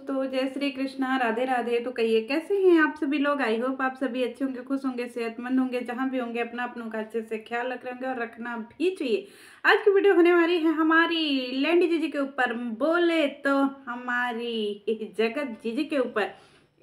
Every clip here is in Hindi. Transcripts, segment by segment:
दोस्तों, जय श्री कृष्णा, राधे राधे। तो कहिए कैसे हैं आप सभी लोग। आई होप आप सभी अच्छे होंगे, खुश होंगे, सेहतमंद होंगे। जहां भी होंगे अपना अपनों का अच्छे से ख्याल रख रहे होंगे और रखना भी चाहिए। आज की वीडियो होने वाली है हमारी लैंडी जीजी के ऊपर, बोले तो हमारी जगत जीजी के ऊपर।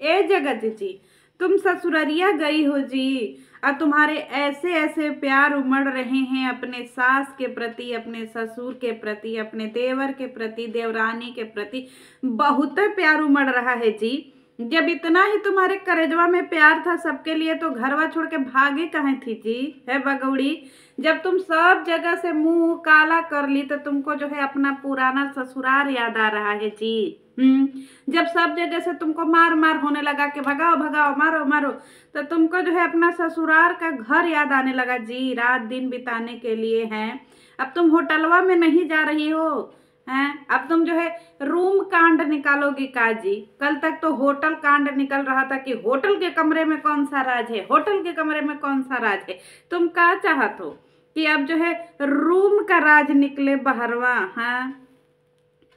ए जगत जीजी, तुम ससुररिया गई हो जी, और तुम्हारे ऐसे ऐसे प्यार उमड़ रहे हैं अपने सास के प्रति, अपने ससुर के प्रति, अपने देवर के प्रति, देवरानी के प्रति बहुत प्यार उमड़ रहा है जी। जब इतना ही तुम्हारे करेजवा में प्यार था सबके लिए, तो घरवा छोड़ के भागे कहाँ थी जी, है बगौड़ी। जब तुम सब जगह से मुंह काला कर ली, तो तुमको जो है अपना पुराना ससुराल याद आ रहा है जी। जब सब जगह से तुमको मार मार होने लगा कि भगाओ भगाओ, मारो मारो, तो तुमको जो है अपना ससुराल का घर याद आने लगा जी, रात दिन बिताने के लिए। हैं अब तुम होटलवा में नहीं जा रही हो, हैं अब तुम जो है रूम कांड निकालोगी का जी। कल तक तो होटल कांड निकल रहा था कि होटल के कमरे में कौन सा राज है, होटल के कमरे में कौन सा राज है। तुम क्या चाहत हो कि अब जो है रूम का राज निकले बहरवा। हाँ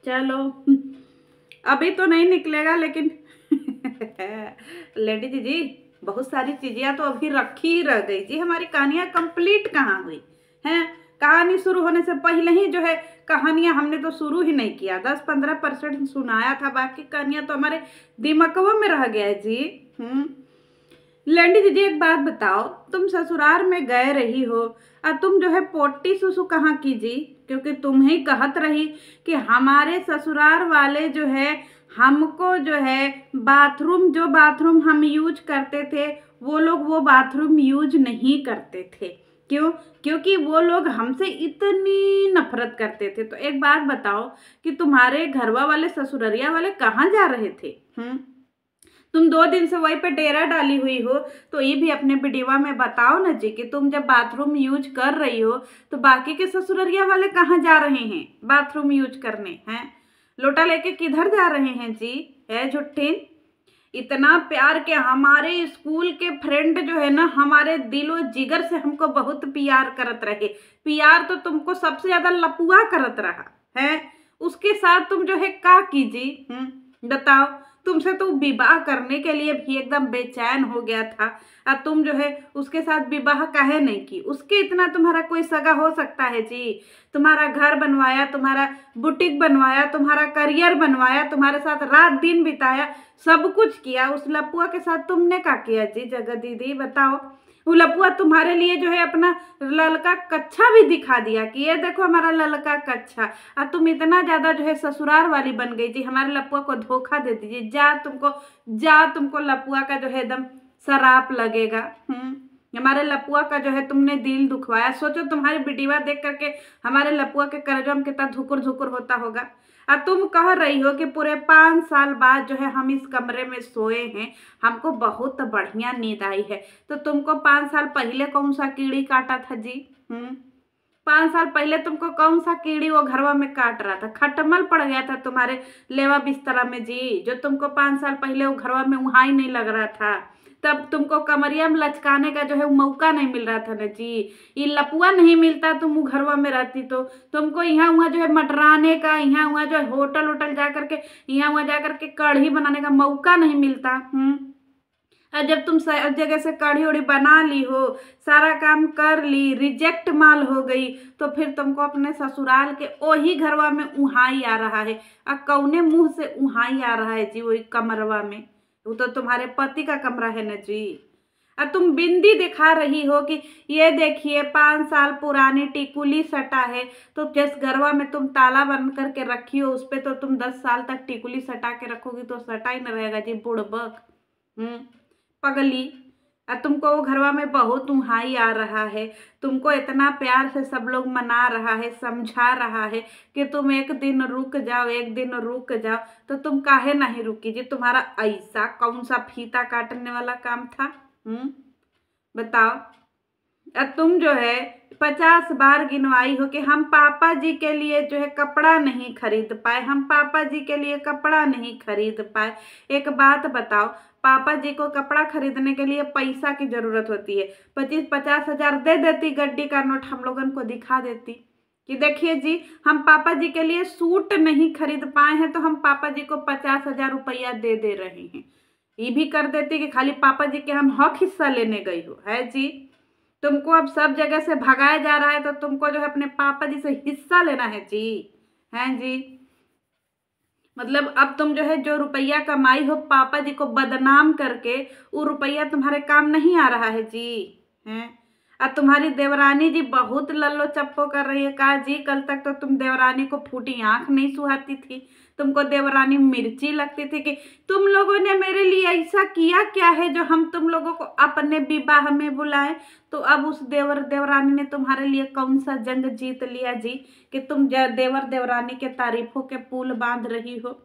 चलो, अभी तो नहीं निकलेगा, लेकिन लेडी दीदी बहुत सारी चीजें तो अभी रखी ही रह गई जी। हमारी कहानियां कंप्लीट कहाँ हुई हैं। कहानी शुरू होने से पहले ही जो है कहानियां हमने तो शुरू ही नहीं किया, 10-15% सुनाया था, बाकी कहानियां तो हमारे दिमागों में रह गया है जी। लैंडी दीदी एक बात बताओ, तुम ससुराल में गए रही हो और तुम जो है पोटी सुसु कहाँ की जी, क्योंकि तुम ही कहत रही कि हमारे ससुराल वाले जो है हमको जो है बाथरूम हम यूज करते थे, वो लोग वो बाथरूम यूज नहीं करते थे। क्यों? क्योंकि वो लोग हमसे इतनी नफरत करते थे। तो एक बात बताओ कि तुम्हारे घरवा वाले ससुररिया वाले कहाँ जा रहे थे। तुम 2 दिन से वहीं पे डेरा डाली हुई हो, तो ये भी अपने वीडियो में बताओ ना जी कि तुम जब बाथरूम यूज कर रही हो तो बाकी के ससुररिया वाले कहाँ जा रहे हैं बाथरूम यूज करने। हैं लोटा लेके किधर जा रहे हैं जी, है झुट्ठीन। इतना प्यार के हमारे स्कूल के फ्रेंड जो है ना, हमारे दिलो जिगर से हमको बहुत प्यार करत रहे। प्यार तो तुमको सबसे ज्यादा लपुआ करत रहा है, उसके साथ तुम जो है का कीजी। बताओ, तुमसे तो विवाह करने के लिए भी एकदम बेचैन हो गया था, और तुम जो है उसके साथ विवाह काहे नहीं की। उसके इतना तुम्हारा कोई सगा हो सकता है जी। तुम्हारा घर बनवाया, तुम्हारा बुटीक बनवाया, तुम्हारा करियर बनवाया, तुम्हारे साथ रात दिन बिताया, सब कुछ किया। उस लपुआ के साथ तुमने क्या किया जी जगत दीदी, बताओ। वो लपुआ तुम्हारे लिए जो है अपना ललका कच्छा भी दिखा दिया कि ये देखो हमारा ललका कच्छा। और तुम इतना ज्यादा जो है ससुराल वाली बन गई जी, हमारे लपुआ को धोखा दे दीजिए। जा तुमको लपुआ का जो है एकदम शराप लगेगा। हमारे लपुआ का जो है तुमने दिल दुखवाया। सोचो तुम्हारी वीडियो देख करके हमारे लपुआ के करजवा में कितना धुकुर धुकुर होता होगा। और तुम कह रही हो कि पूरे 5 साल बाद जो है हम इस कमरे में सोए हैं, हमको बहुत बढ़िया नींद आई है। तो तुमको 5 साल पहले कौन सा कीड़ी काटा था जी। 5 साल पहले तुमको कौन सा कीड़ी वो घरवा में काट रहा था, खटमल पड़ गया था तुम्हारे लेवा बिस्तरा में जी, जो तुमको 5 साल पहले वो घरवा में वहां ही नहीं लग रहा था। तब तुमको कमरिया में लचकाने का जो है मौका नहीं मिल रहा था ना जी। ये लपुआ नहीं मिलता, तुम वो घरवा में रहती तो तुमको यहाँ वहाँ जो है मटराने का, यहाँ वहाँ जो है होटल वोटल जा करके, यहाँ वहाँ जा करके कढ़ी बनाने का मौका नहीं मिलता। और जब तुम सब जगह से कढ़ी उड़ी बना ली हो, सारा काम कर ली, रिजेक्ट माल हो गई, तो फिर तुमको अपने ससुराल के वही घरवा में उहाई आ रहा है। और कौने मुंह से उहाई आ रहा है जी वही कमरवा में, वो तो तुम्हारे पति का कमरा है ना जी। और तुम बिंदी दिखा रही हो कि ये देखिए 5 साल पुरानी टिकुली सटा है। तो जिस घरवा में तुम ताला बंद करके रखी हो उस पे तो तुम 10 साल तक टिकुली सटा के रखोगी तो सटा ही न रहेगा जी, बुड़बक पगली। और तुमको वो घरवा में बहुत उहाई आ रहा है। तुमको इतना प्यार से सब लोग मना रहा है, समझा रहा है कि तुम एक दिन रुक जाओ, एक दिन रुक जाओ, तो तुम काहे नहीं रुकी जी। तुम्हारा ऐसा कौन सा फीता काटने वाला काम था, बताओ। और तुम जो है 50 बार गिनवाई हो कि हम पापा जी के लिए जो है कपड़ा नहीं खरीद पाए, हम पापा जी के लिए कपड़ा नहीं खरीद पाए। एक बात बताओ, पापा जी को कपड़ा खरीदने के लिए पैसा की जरूरत होती है, 25-50 हजार दे देती, गड्डी का नोट हम लोगन को दिखा देती। कि देखिए जी, हम पापा जी के लिए सूट नहीं खरीद पाए हैं तो हम पापा जी को 50,000 रुपया दे दे रहे हैं। ये भी कर देती कि खाली पापा जी के हम हक हिस्सा लेने गई हो है जी। तुमको अब सब जगह से भगाया जा रहा है तो तुमको जो है अपने पापा जी से हिस्सा लेना है जी, हैं जी। मतलब अब तुम जो है जो रुपया कमाई हो पापा जी को बदनाम करके, वो रुपया तुम्हारे काम नहीं आ रहा है जी, हैं। अब तुम्हारी देवरानी जी बहुत लल्लो चप्पो कर रही है। कहा जी, कल तक तो तुम देवरानी को फूटी आंख नहीं सुहाती थी, तुमको देवरानी मिर्ची लगती थी कि तुम लोगों ने मेरे लिए ऐसा किया क्या है जो हम तुम लोगों को अपने विवाह में बुलाएं। तो अब उस देवरानी ने तुम्हारे लिए कौन सा जंग जीत लिया जी कि तुम देवर देवरानी के तारीफों के पुल बांध रही हो।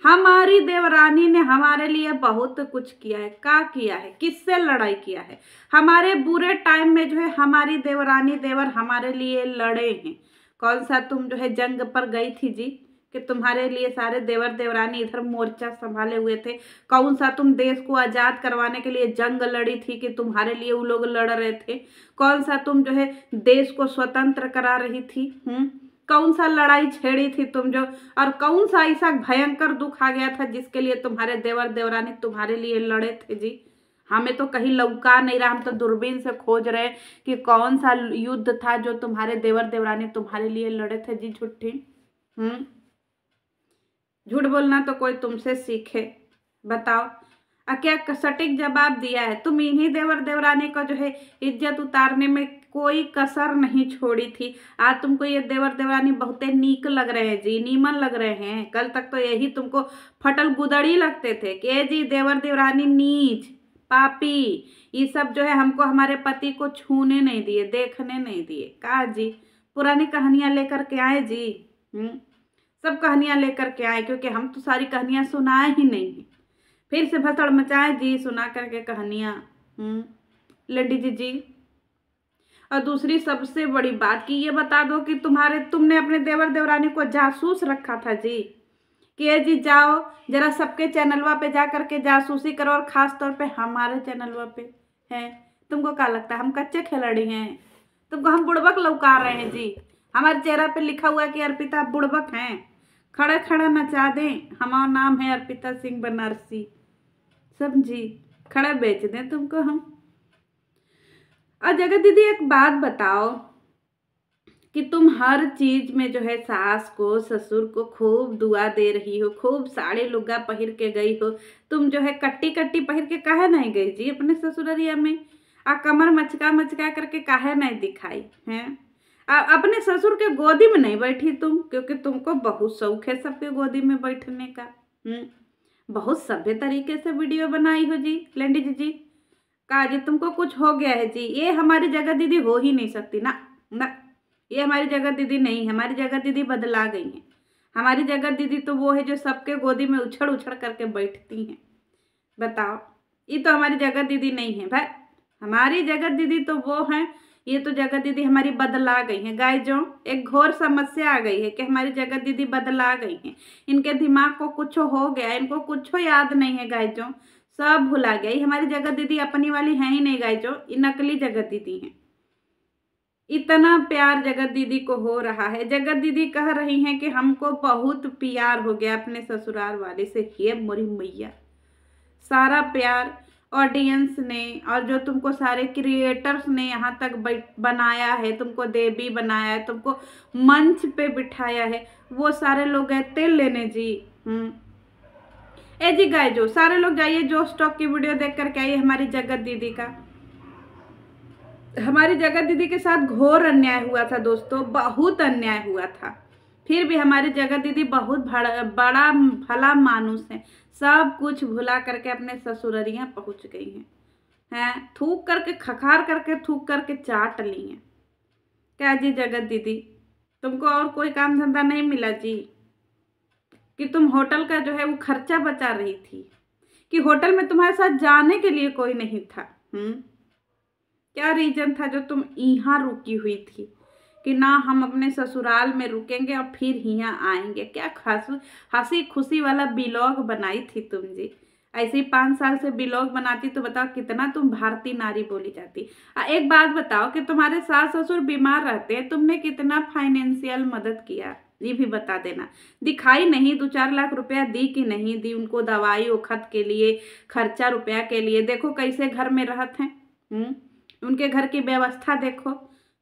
हमारी देवरानी ने हमारे लिए बहुत कुछ किया है। क्या किया है, किससे लड़ाई किया है। हमारे बुरे टाइम में जो है हमारी देवरानी देवर हमारे लिए लड़े हैं। कौन सा तुम जो है जंग पर गई थी जी कि तुम्हारे लिए सारे देवर देवरानी इधर मोर्चा संभाले हुए थे। कौन सा तुम देश को आज़ाद करवाने के लिए जंग लड़ी थी कि तुम्हारे लिए वो लोग लड़ रहे थे। कौन सा तुम जो है देश को स्वतंत्र करा रही थी। कौन सा लड़ाई छेड़ी थी तुम जो, और कौन सा ऐसा भयंकर दुख आ गया था जिसके लिए तुम्हारे देवर देवरानी तुम्हारे लिए लड़े थे जी। हमें तो कहीं लौका नहीं रहा, हम तो दूरबीन से खोज रहे कि कौन सा युद्ध था जो तुम्हारे देवर देवरानी तुम्हारे लिए लड़े थे जी। झूठी झूठ बोलना तो कोई तुमसे सीखे, बताओ। क्या सटीक जवाब दिया है। तुम इन्हीं देवर देवरानी को जो है इज्जत उतारने में कोई कसर नहीं छोड़ी थी। आज तुमको ये देवर देवरानी बहुते नीक लग रहे हैं जी, नीमन लग रहे हैं। कल तक तो यही तुमको फटल गुदड़ी लगते थे कि जी देवर देवरानी नीच पापी, ये सब जो है हमको हमारे पति को छूने नहीं दिए, देखने नहीं दिए। कहा जी, पुरानी कहानियां लेकर के आए जी। सब कहानियां लेकर के आए, क्योंकि हम तो सारी कहानियां सुनाए ही नहीं है। फिर से भसड़ मचाए जी सुना करके कहानियां। लेडी जी। और दूसरी सबसे बड़ी बात कि ये बता दो कि तुमने अपने देवर देवरानी को जासूस रखा था जी कि ये जी जाओ जरा सबके चैनलवा पे जा करके जासूसी करो, और खास तौर पे हमारे चैनलवा पे है। तुमको क्या लगता है हम कच्चे खिलाड़ी हैं? तुमको हम बुड़बक लौका रहे हैं जी। हमारे चेहरा पे लिखा हुआ है कि अर्पिता बुड़बक हैं। खड़ा खड़ा नचा दें, हमारा नाम है अर्पिता सिंह बनारसी, समझी। खड़ा बेच दें तुमको हम। और जगत दीदी एक बात बताओ कि तुम हर चीज में जो है सास को ससुर को खूब दुआ दे रही हो, खूब साड़ी लुगा पहिर के गई हो। तुम जो है कट्टी कट्टी पहिर के काहे नहीं गई जी अपने ससुररिया में? कमर मचका मचका करके काहे नहीं दिखाई हैं? अपने ससुर के गोदी में नहीं बैठी तुम, क्योंकि तुमको बहुत शौक है सबके गोदी में बैठने का। बहुत सभ्य तरीके से वीडियो बनाई हो जी लेडीज जी। कहा जी तुमको कुछ हो गया है जी, ये हमारी जगह दीदी हो ही नहीं सकती ना ना। ये हमारी जगह दीदी नहीं है, हमारी जगह दीदी बदला गई हैं। हमारी जगह दीदी तो वो है जो सबके गोदी में उछड़ उछड़ करके बैठती हैं। बताओ, ये तो हमारी जगह दीदी नहीं है भाई। हमारी जगह दीदी तो वो है, ये तो जगह दीदी हमारी बदला गई है। गाय जो एक घोर समस्या आ गई है कि हमारी जगह दीदी बदला गई हैं। इनके दिमाग को कुछ हो गया, इनको कुछ याद नहीं है। गाय जो सब भुला गया। ये हमारी जगह दीदी अपनी वाली है ही नहीं। गाय जो ये नकली जगह दीदी हैं। इतना प्यार जगत दीदी को हो रहा है। जगत दीदी कह रही हैं कि हमको बहुत प्यार हो गया अपने ससुराल वाले से। हे मोरी मैया, सारा प्यार ऑडियंस ने और जो तुमको सारे क्रिएटर्स ने यहाँ तक बनाया है, तुमको देवी बनाया है, तुमको मंच पे बिठाया है, वो सारे लोग गए तेल लेने जी। ए जी गाय जो सारे लोग जाइए जो स्टॉक की वीडियो देख करके आइए हमारी जगत दीदी का। हमारी जगत दीदी के साथ घोर अन्याय हुआ था दोस्तों, बहुत अन्याय हुआ था। फिर भी हमारी जगत दीदी बहुत बड़ा भला मानुस है। सब कुछ भुला करके अपने ससुररियाँ पहुंच गई हैं। थूक करके खखार करके थूक करके चाट ली हैं। क्या जी जगत दीदी, तुमको और कोई काम धंधा नहीं मिला जी कि तुम होटल का जो है वो खर्चा बचा रही थी, कि होटल में तुम्हारे साथ जाने के लिए कोई नहीं था? क्या रीजन था जो तुम यहाँ रुकी हुई थी कि ना हम अपने ससुराल में रुकेंगे और फिर यहाँ आएंगे? क्या खास हंसी खुशी वाला ब्लॉग बनाई थी तुम जी। ऐसे ही 5 साल से ब्लॉग बनाती तो बताओ कितना तुम भारतीय नारी बोली जाती। एक बात बताओ कि तुम्हारे सास ससुर बीमार रहते हैं, तुमने कितना फाइनेंशियल मदद किया, ये भी बता देना। दिखाई नहीं 2-4 लाख रुपया दी कि नहीं दी उनको, दवाई ओखत के लिए, खर्चा रुपया के लिए। देखो कैसे घर में रहते हैं। उनके घर की व्यवस्था देखो,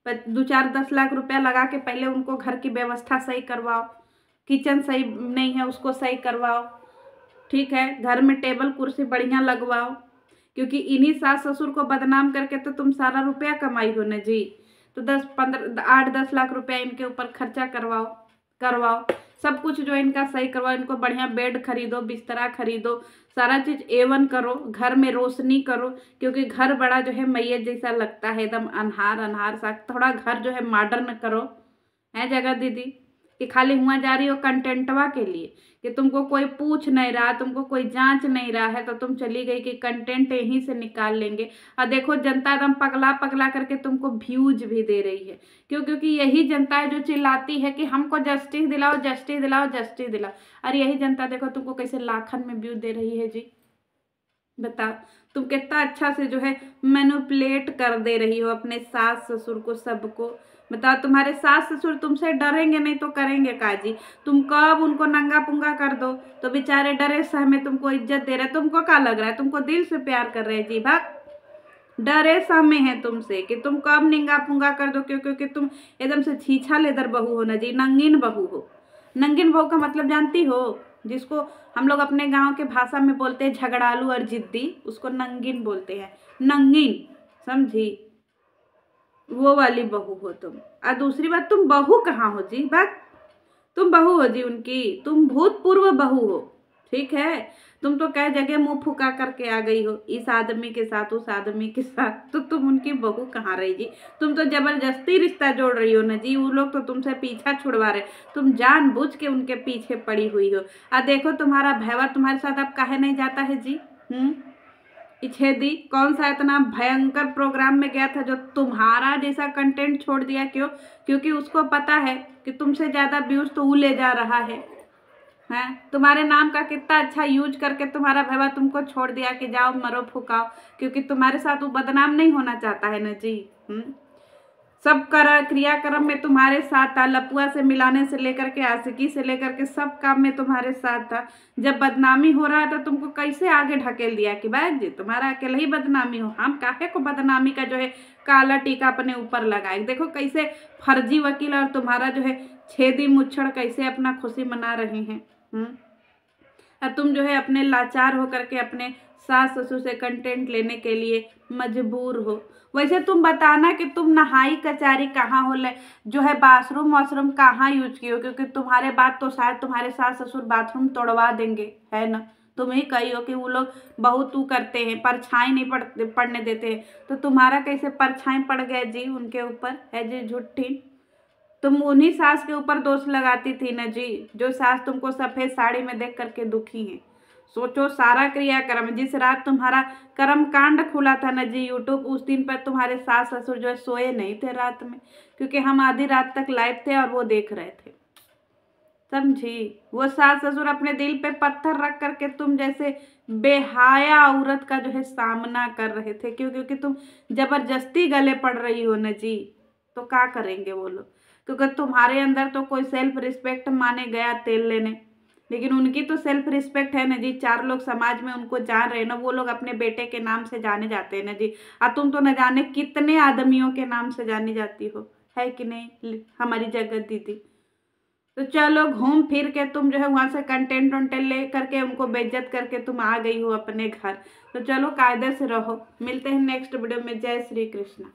2-4-10 लाख रुपया लगा के पहले उनको घर की व्यवस्था सही करवाओ, किचन सही नहीं है उसको सही करवाओ, ठीक है, घर में टेबल कुर्सी बढ़िया लगवाओ, क्योंकि इन्हीं सास ससुर को बदनाम करके तो तुम सारा रुपया कमाई हो न जी। तो 10-15 8-10 लाख रुपया इनके ऊपर खर्चा करवाओ सब कुछ जो इनका सही करवाओ, इनको बढ़िया बेड खरीदो, बिस्तरा खरीदो, सारा चीज A1 करो, घर में रोशनी करो, क्योंकि घर बड़ा जो है मैयत जैसा लगता है, एकदम अन्हार अन्हार सा। थोड़ा घर जो है मॉडर्न करो, है जगह दीदी, कि खाली हुआ जा रही हो कंटेंटवा के लिए, कि तुमको कोई पूछ नहीं रहा, तुमको कोई जांच नहीं रहा है, तो तुम चली गई कि कंटेंट यहीं से निकाल लेंगे। और देखो जनता एकदम पगला पगला करके तुमको व्यूज भी दे रही है। क्यों? क्योंकि यही जनता है जो चिल्लाती है कि हमको जस्टिस दिलाओ, जस्टिस दिलाओ, जस्टिस दिलाओ। और यही जनता देखो तुमको कैसे लाखन में व्यूज दे रही है जी। बताओ तुम कितना अच्छा से जो है मैनिपुलेट कर दे रही हो अपने सास ससुर को, सबको। बताओ तुम्हारे सास ससुर तुमसे डरेंगे नहीं तो करेंगे काजी। तुम कब उनको नंगा पुंगा कर दो तो बेचारे डरे सहमे तुमको इज्जत दे रहे। तुमको क्या लग रहा है, तुमको दिल से प्यार कर रहे हैं जी। भाग, डरे सहमे हैं तुमसे कि तुम कब निंगा पुंगा कर दो, क्योंकि तुम एकदम से छीछा लेदर बहू हो ना जी, नंगीन बहू हो। नंगीन बहू का मतलब जानती हो, जिसको हम लोग अपने गांव के भाषा में बोलते हैं झगड़ालू और जिद्दी, उसको नंगीन बोलते हैं। नंगीन, समझी, वो वाली बहू हो तुम। और दूसरी बात, तुम बहू कहाँ हो जी? बात, तुम बहू हो जी उनकी, तुम भूतपूर्व बहू हो, ठीक है। तुम तो कई जगह मुंह फुका करके आ गई हो, इस आदमी के साथ उस आदमी के साथ, तो तुम उनकी बहू कहाँ रही जी? तुम तो जबरदस्ती रिश्ता जोड़ रही हो ना जी। वो लोग तो तुमसे पीछा छुड़वा रहे, तुम जानबूझ के उनके पीछे पड़ी हुई हो। आ देखो तुम्हारा भैया तुम्हारे साथ अब काहे नहीं जाता है जी? इछेदी कौन सा इतना भयंकर प्रोग्राम में गया था जो तुम्हारा जैसा कंटेंट छोड़ दिया? क्यों? क्योंकि उसको पता है कि तुमसे ज्यादा व्यूज तो वो ले जा रहा है। हैं, तुम्हारे नाम का कितना अच्छा यूज करके तुम्हारा भैया तुमको छोड़ दिया कि जाओ मरो फुकाओ, क्योंकि तुम्हारे साथ वो बदनाम नहीं होना चाहता है ना जी। सब क्रियाक्रम में तुम्हारे साथ था, लपुआ से मिलाने से लेकर के आशिकी से लेकर के सब काम में तुम्हारे साथ था। जब बदनामी हो रहा था तुमको कैसे आगे ढकेल दिया कि भाई जी तुम्हारा अकेले ही बदनामी हो, हम काहे को बदनामी का जो है काला टीका अपने ऊपर लगाए। देखो कैसे फर्जी वकील और तुम्हारा जो है छेदी मुच्छड़ कैसे अपना खुशी मना रहे हैं। और तुम जो है अपने लाचार होकर के अपने सास ससुर से कंटेंट लेने के लिए मजबूर हो। वैसे तुम बताना कि तुम नहाई कचारी कहाँ हो, ले जो है बाथरूम वाशरूम कहाँ यूज की हो, क्योंकि तुम्हारे बाद तो शायद तुम्हारे सास ससुर बाथरूम तोड़वा देंगे, है ना। तुम ही कही हो कि वो लोग बहुत तू करते हैं, परछाई नहीं पड़ने देते हैं, तो तुम्हारा कैसे परछाई पड़ गया जी उनके ऊपर, है जी झूठी। तुम उन्हीं सास के ऊपर दोष लगाती थी ना जी, जो सास तुमको सफेद साड़ी में देख करके दुखी हैं। सोचो सारा क्रियाक्रम, जिस रात तुम्हारा कर्म कांड खुला था ना जी यूट्यूब, उस दिन पर तुम्हारे सास ससुर जो है सोए नहीं थे रात में, क्योंकि हम आधी रात तक लाइव थे और वो देख रहे थे, समझी। वो सास ससुर अपने दिल पे पत्थर रख करके तुम जैसे बेहाया औरत का जो है सामना कर रहे थे। क्यों? क्योंकि तुम जबरदस्ती गले पड़ रही हो ना जी, तो क्या करेंगे वो लोग? क्योंकि तुम्हारे अंदर तो कोई सेल्फ रिस्पेक्ट माने गया तेल लेने, लेकिन उनकी तो सेल्फ रिस्पेक्ट है ना जी। 4 लोग समाज में उनको जान रहे ना, वो लोग अपने बेटे के नाम से जाने जाते हैं ना जी। और तुम तो न जाने कितने आदमियों के नाम से जानी जाती हो, है कि नहीं हमारी जगत दीदी। तो चलो घूम फिर के तुम जो है वहां से कंटेंट वंटेंट ले करके उनको बेइज्जत करके तुम आ गई हो अपने घर। तो चलो कायदे से रहो, मिलते हैं नेक्स्ट वीडियो में। जय श्री कृष्णा।